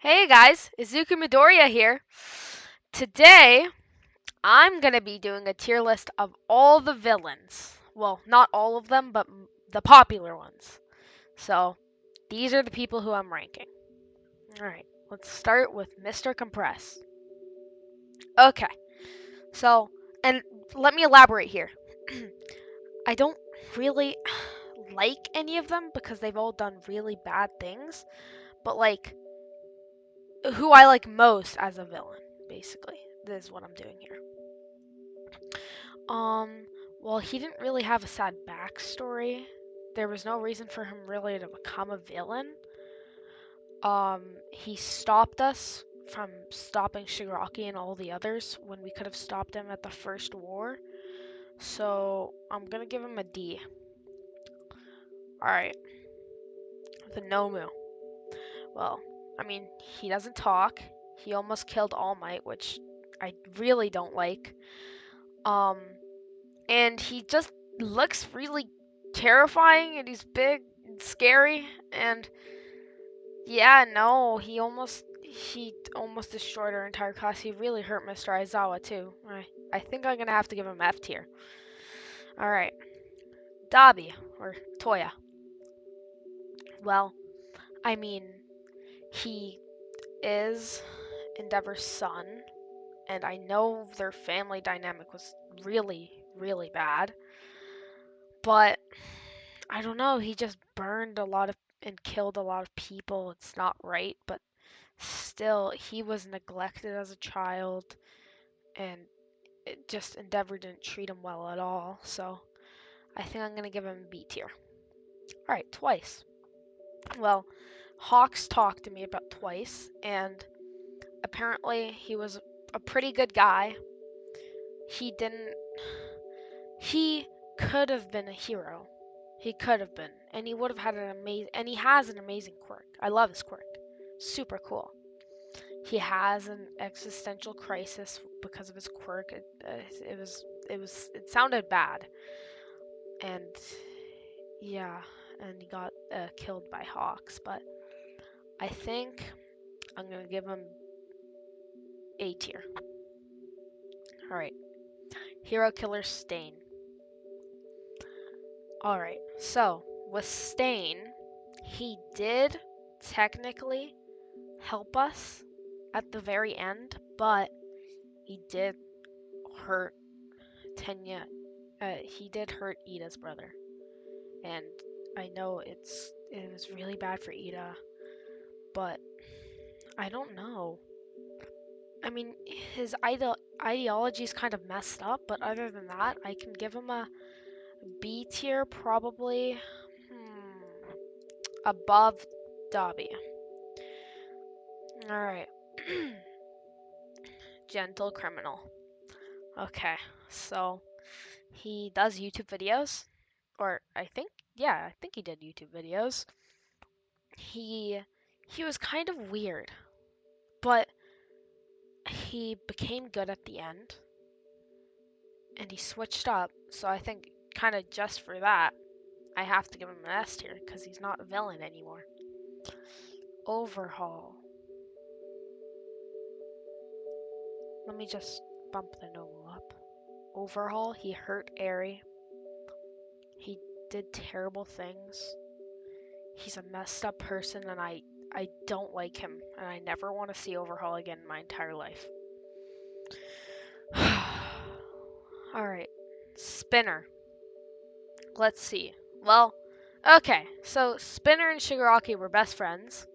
Hey guys, Izuku Midoriya here. Today, I'm gonna be doing a tier list of all the villains. Well, not all of them, but the popular ones. So, these are the people who I'm ranking. Alright, let's start with Mr. Compress. Okay, so, and let me elaborate here. I don't really like any of them because they've all done really bad things, but like, who I like most as a villain, basically. This is what I'm doing here. Um, well, he didn't really have a sad backstory. There was no reason for him really to become a villain. He stopped us from stopping Shigaraki and all the others when we could have stopped him at the first war. So, I'm gonna give him a D. Alright, the Nomu. Well, I mean, he doesn't talk. He almost killed All Might, which I really don't like. Um, and he just looks really terrifying, and he's big and scary, and yeah, no, he almost destroyed our entire class. He really hurt Mr. Aizawa too. I think I'm gonna have to give him F tier. All right, Dabi or Toya. Well, I mean, he is Endeavor's son, and I know their family dynamic was really, really bad, but I don't know, he just burned a lot of and killed a lot of people. It's not right, but still, he was neglected as a child, and it just Endeavor didn't treat him well at all. So I think I'm gonna give him B tier. All right, Twice. Well, Hawks talked to me about Twice, and apparently he was a pretty good guy. He didn't. He could have been a hero. He could have been, and he would have had an amazing. And he has an amazing quirk. I love his quirk. Super cool. He has an existential crisis because of his quirk. It sounded bad, and yeah, and he got killed by Hawks. But I think I'm gonna give him A tier. All right, Hero Killer Stain. All right, so with Stain, he did technically help us at the very end, but he did hurt Tenya. He did hurt Ida's brother, and I know it was really bad for Ida, but I don't know. I mean, his ideology is kind of messed up, but other than that, I can give him a B tier, probably above Dobby. All right, Gentle Criminal. Okay, so he does YouTube videos, or I think he did YouTube videos. He he was kind of weird, but he became good at the end, and he switched up. So I think kind of just for that, I have to give him an S tier because he's not a villain anymore. Overhaul. Let me just bump the novel up. Overhaul. He hurt Eri. He did terrible things. He's a messed up person, and I don't like him, and I never want to see Overhaul again in my entire life. Alright, Spinner. Let's see. Well, okay, so Spinner and Shigaraki were best friends.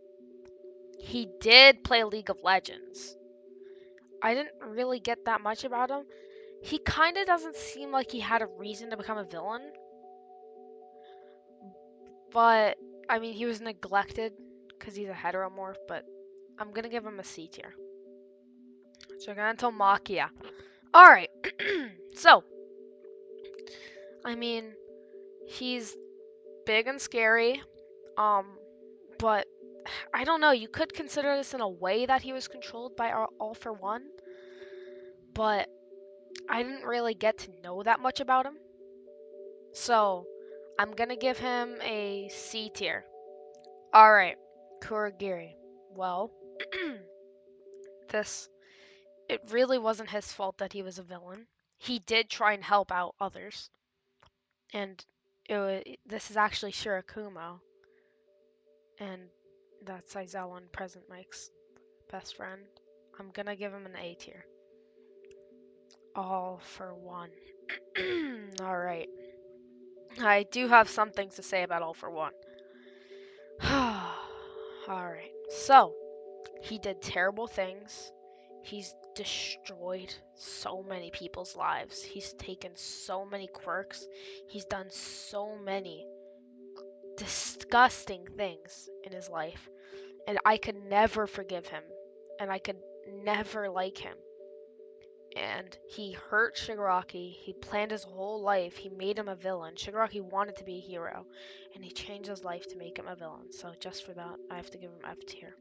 He did play League of Legends. I didn't really get that much about him. He kind of doesn't seem like he had a reason to become a villain. But, I mean, he was neglected because he's a heteromorph, but I'm gonna give him a C tier. Gigantomachia. Alright, so, I mean, he's big and scary, but I don't know, you could consider this in a way that he was controlled by All for One, but I didn't really get to know that much about him. So, I'm gonna give him a C tier. Alright, Kurogiri. Well, It really wasn't his fault that he was a villain. He did try and help out others. And this is actually Shirakumo. And that's Aizawa and Present Mike's best friend. I'm gonna give him an A tier. All for one. Alright. I do have some things to say about All for One. Alright. So, he did terrible things. He's destroyed so many people's lives. He's taken so many quirks. He's done so many disgusting things in his life. And I could never forgive him. And I could never like him. And he hurt Shigaraki. He planned his whole life. He made him a villain. Shigaraki wanted to be a hero. And he changed his life to make him a villain. So just for that, I have to give him F tier.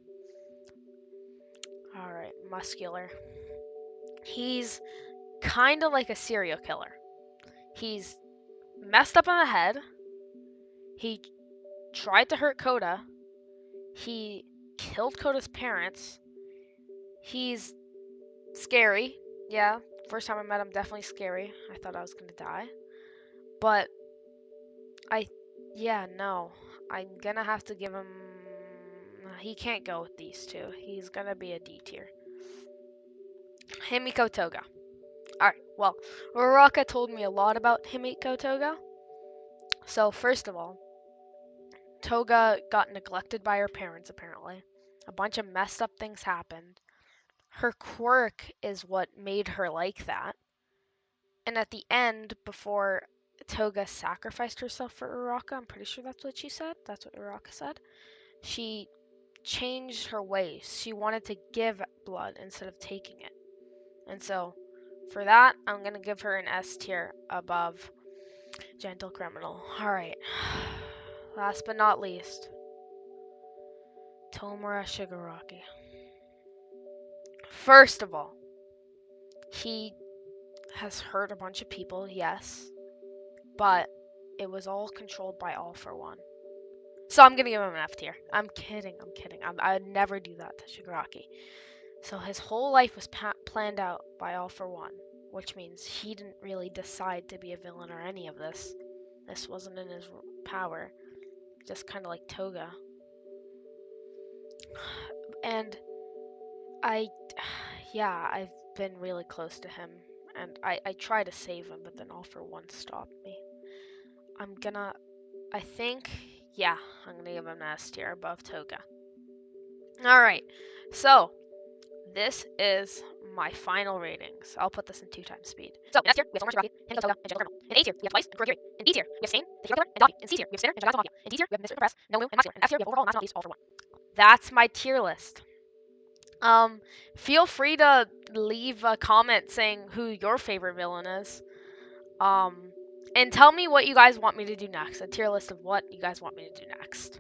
Alright, Muscular. He's kind of like a serial killer. He's messed up in the head. He tried to hurt Koda. He killed Koda's parents. He's scary. Yeah, first time I met him, definitely scary. I thought I was gonna die. But no. I'm gonna have to give him. He can't go with these two. He's gonna be a D tier. Himiko Toga. Alright, well, Uraraka told me a lot about Himiko Toga. So, first of all, Toga got neglected by her parents, apparently. A bunch of messed up things happened. Her quirk is what made her like that. And at the end, before Toga sacrificed herself for Uraraka, I'm pretty sure that's what she said. That's what Uraraka said. She changed her ways. She wanted to give blood instead of taking it. And so, for that, I'm going to give her an S tier above Gentle Criminal. Alright. Last but not least, Tomura Shigaraki. First of all, he has hurt a bunch of people, yes, but it was all controlled by All for One. So I'm gonna give him an F tier. I'm kidding. I'd never do that to Shigaraki. So his whole life was planned out by All for One, which means he didn't really decide to be a villain or any of this. This wasn't in his power. Just kind of like Toga. And I've been really close to him. And I try to save him, but then All for One stopped me. I'm gonna give him an S tier above Toga. Alright, so this is my final ratings. I'll put this in 2 times speed. So, in S tier, we have Tomura Shigaraki, Himiko Toga, and Gentle Criminal. In A tier, we have Twice and Kurogiri. In B tier, we have Stain, the Hero Killer, and Dobby. In C tier, we have Sinner and Jagato Mafia. In D tier, we have Mr. Press, Nomu, and Muscular. In F tier, we have Overall, and last but not least, All for One. That's my tier list. Feel free to leave a comment saying who your favorite villain is. And tell me what you guys want me to do next. A tier list of what you guys want me to do next.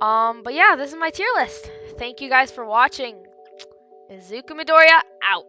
But yeah, this is my tier list. Thank you guys for watching. Izuku Midoriya out.